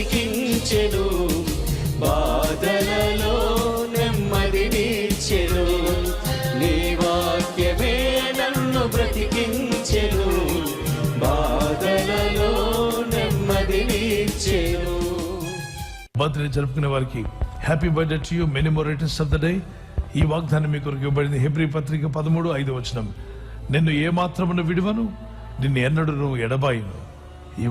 బ్రతికించెను, బాధలలో నెమ్మదినిచ్చెను. నీ వాక్యమే నన్ను బ్రతికించెను, బాధలలో నెమ్మదినిచ్చెను. బర్త్డే జరుపుకునే వారికి happy birthday to you, many more returns of the day. ఈ వాగ్దానం మీ కొరకు ఇవ్వబడింది. హెబ్రీ పత్రిక 13:5 నిన్ను ఏ మాత్రమును విడువను, నిన్ను ఎన్నడూ ఎడబాయును. ఈ